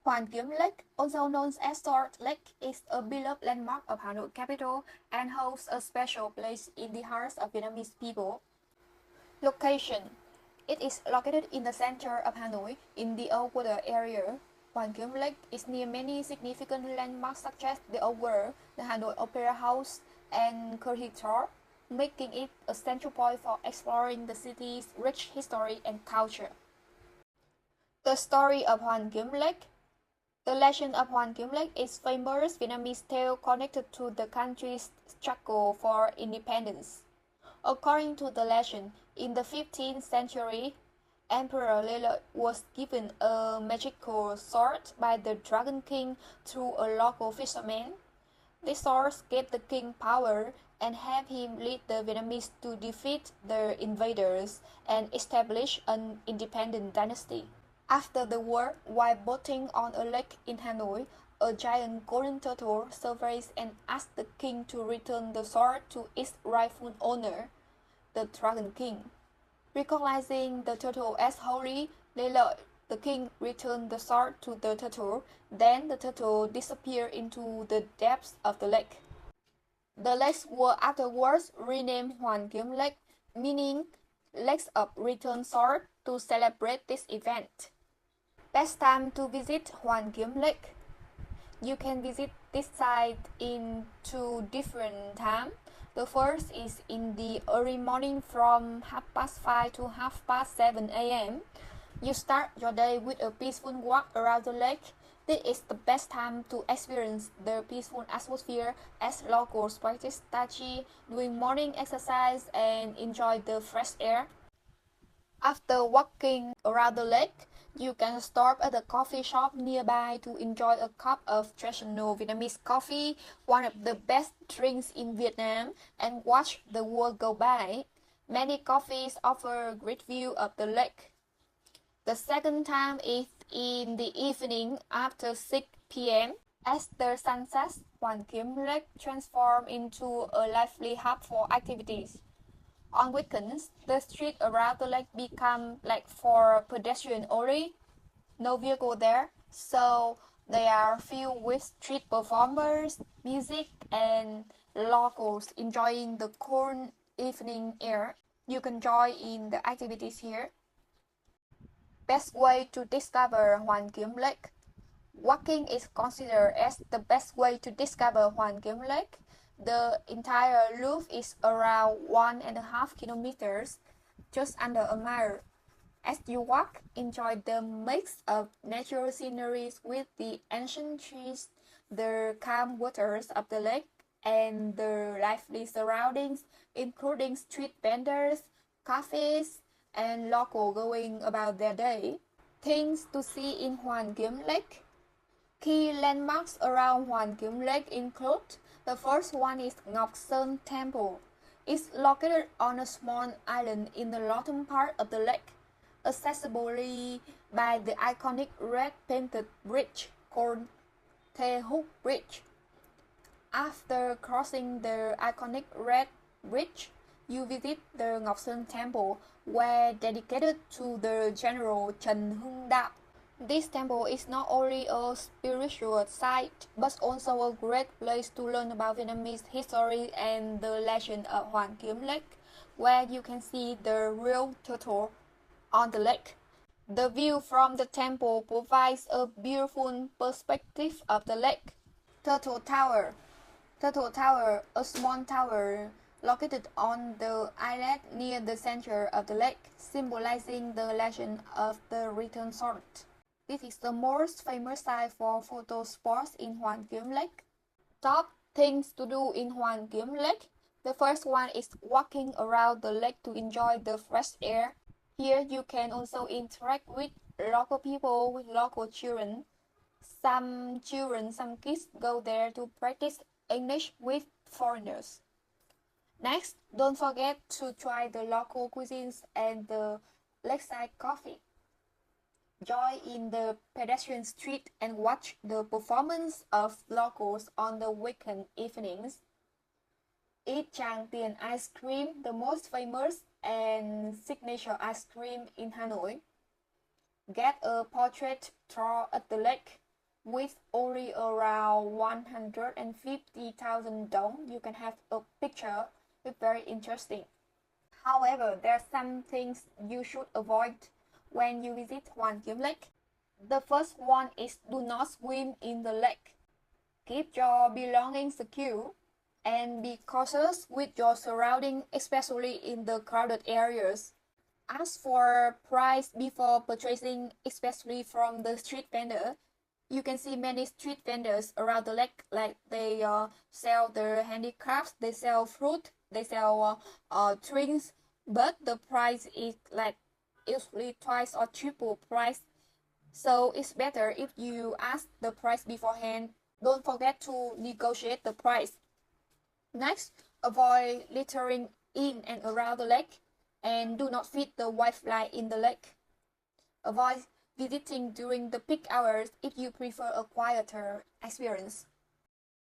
Hoàn Kiếm Lake, also known as Sword Lake, is a beloved landmark of Hanoi capital and holds a special place in the hearts of Vietnamese people. Location: it is located in the center of Hanoi, in the old water area. Hoàn Kiếm Lake is near many significant landmarks such as the Old Water, the Hanoi Opera House, and Cathedral, making it a central point for exploring the city's rich history and culture. The story of Hoàn Kiếm Lake. The legend of Hoàn Kiếm Lake is a famous Vietnamese tale connected to the country's struggle for independence. According to the legend, in the 15th century, Emperor Lê was given a magical sword by the Dragon King through a local fisherman. This sword gave the king power and helped him lead the Vietnamese to defeat the invaders and establish an independent dynasty. After the war, while boating on a lake in Hanoi, a giant golden turtle surfaced and asked the king to return the sword to its rightful owner, the Dragon King. Recognizing the turtle as holy, the king returned the sword to the turtle. Then the turtle disappeared into the depths of the lake. The lakes were afterwards renamed Hoàn Kiếm Lake, meaning Lakes of Returned Sword, to celebrate this event. Best time to visit Hoàn Kiếm Lake. You can visit this site in two different times. The first is in the early morning from 5:30 to 7:30 a.m. You start your day with a peaceful walk around the lake. This is the best time to experience the peaceful atmosphere as locals practice Tai Chi, doing morning exercise, and enjoy the fresh air. After walking around the lake, you can stop at a coffee shop nearby to enjoy a cup of traditional Vietnamese coffee, one of the best drinks in Vietnam, and watch the world go by. Many coffees offer a great view of the lake. The second time is in the evening after 6 p.m. As the sun sets, Hoàn Kiếm Lake transforms into a lively hub for activities. On weekends, the streets around the lake become like for pedestrians only. No vehicle there, so they are filled with street performers, music, and locals enjoying the cool evening air. You can join in the activities here. Best way to discover Hoàn Kiếm Lake. Walking is considered as the best way to discover Hoàn Kiếm Lake. The entire loop is around 1.5 kilometers, just under a mile. As you walk, enjoy the mix of natural sceneries with the ancient trees, the calm waters of the lake, and the lively surroundings, including street vendors, cafes, and locals going about their day. Things to see in Hoàn Kiếm Lake. Key landmarks around Hoàn Kiếm Lake include: the first one is Ngọc Sơn Temple. It's located on a small island in the northern part of the lake, accessible by the iconic red painted bridge called Thê Húc Bridge. After crossing the iconic red bridge, you visit the Ngọc Sơn Temple, where dedicated to the General Trần Hưng Đạo. This temple is not only a spiritual site, but also a great place to learn about Vietnamese history and the legend of Hoàn Kiếm Lake, where you can see the real turtle on the lake. The view from the temple provides a beautiful perspective of the lake. Turtle Tower. Turtle Tower, a small tower located on the islet near the center of the lake, symbolizing the legend of the return sword. This is the most famous site for photo spots in Hoàn Kiếm Lake. Top things to do in Hoàn Kiếm Lake. The first one is walking around the lake to enjoy the fresh air. Here you can also interact with local people, with local children. Some kids go there to practice English with foreigners. Next, don't forget to try the local cuisines and the lakeside coffee. Join in the pedestrian street and watch the performance of locals on the weekend evenings. Eat Tràng Tiền ice cream, the most famous and signature ice cream in Hanoi. Get a portrait drawn at the lake. With only around 150,000 dong, you can have a picture with very interesting. However, there are some things you should avoid when you visit Hoàn Kiếm Lake. The first one is do not swim in the lake. Keep your belongings secure and be cautious with your surroundings, especially in the crowded areas. Ask for price before purchasing, especially from the street vendor. You can see many street vendors around the lake, like they sell their handicrafts, they sell fruit, they sell drinks, but the price is like usually twice or triple price. So it's better if you ask the price beforehand. Don't forget to negotiate the price. Next, avoid littering in and around the lake and do not feed the whitefly in the lake. Avoid visiting during the peak hours if you prefer a quieter experience.